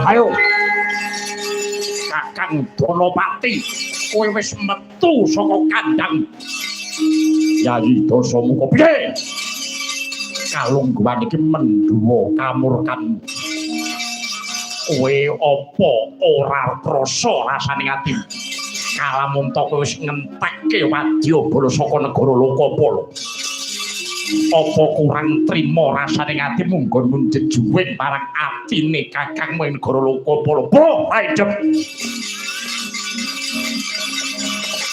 Ayo Kakang Donopati, kowe wis metu saka kandhang Yayi Dasamuka piye? Kalungguhan iki mendhuwa kamurkan. Kowe apa ora krasa rasane atimu? Kalamun to kowe wis ngentekke wadyabala saka negara Lokapala. Apa kurang trima rasane atimu nggonmu jejuwing marang atine kakangmu ing negara Lokapala? Bro, aidep.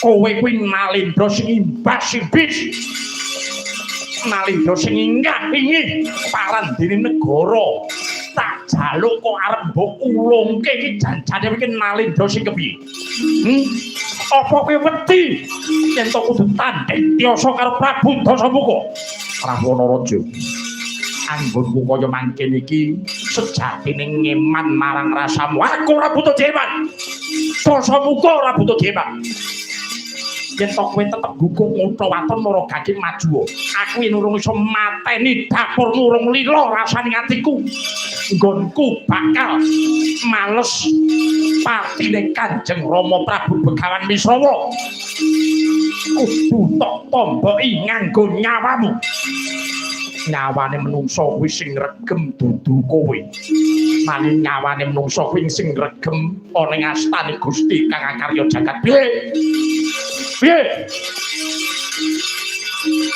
Kowe kuwi Nalendra sing imbas-imbis. Nalendra sing ingkang-ingih parandene negara. Tak jaluk kok arep mbok ulungke iki janjane iki Nalendra sing kepiye? Apa kowe wedi yen to kudu tanding tiyasa karo Prabu Dasamuka? Prabu Naraja. Anggonku kaya mangken iki sejatine ngeman marang rasamu. Aku ora butuh jeman. Dasamuka ora butuh jeman. Yen to kowe tetep guguk ngutha waton mara gaging maju. Aku yen urung iso mateni dapurmu urung lila rasane atiku. Nggonku bakal males patine Kanjeng Rama Prabu Begawan Misrawa. Kudu tok tomboki nganggo nyawamu. Nyawane menungso kuwi sing regem dudu kowe. Nanging nyawane menungso kuwi sing regem ana ing astane Gusti kang akarya jagat. Piye?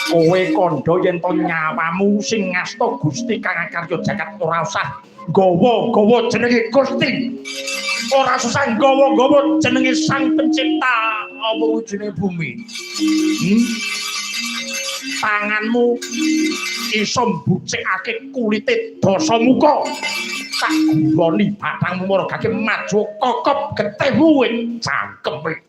Kowe kandha yen to nyawamu sing ngasta Gusti kang akarya jagat ora usah gawa-gawa jenenge Gusti. Ora usah gawa-gawa jenenge Sang Pencipta apa wujine bumi. Tanganmu iso mbucikake kulite Dasamuka. Tak guloni batangmu mara gage maju kokop getihmu ing cangkeme.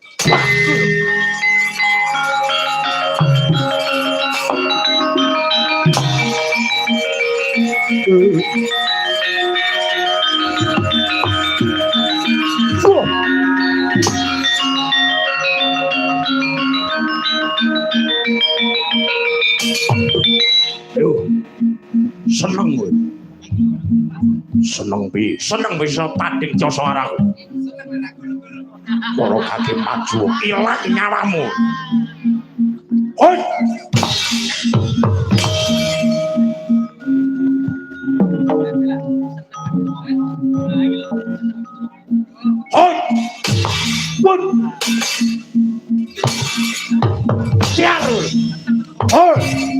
Seneng kowe. Seneng piye? Seneng bisa tanding jasa araku. Para kaki maju ilang nyawamu. Hoi. Hoi. Pun. Siar. Hoi.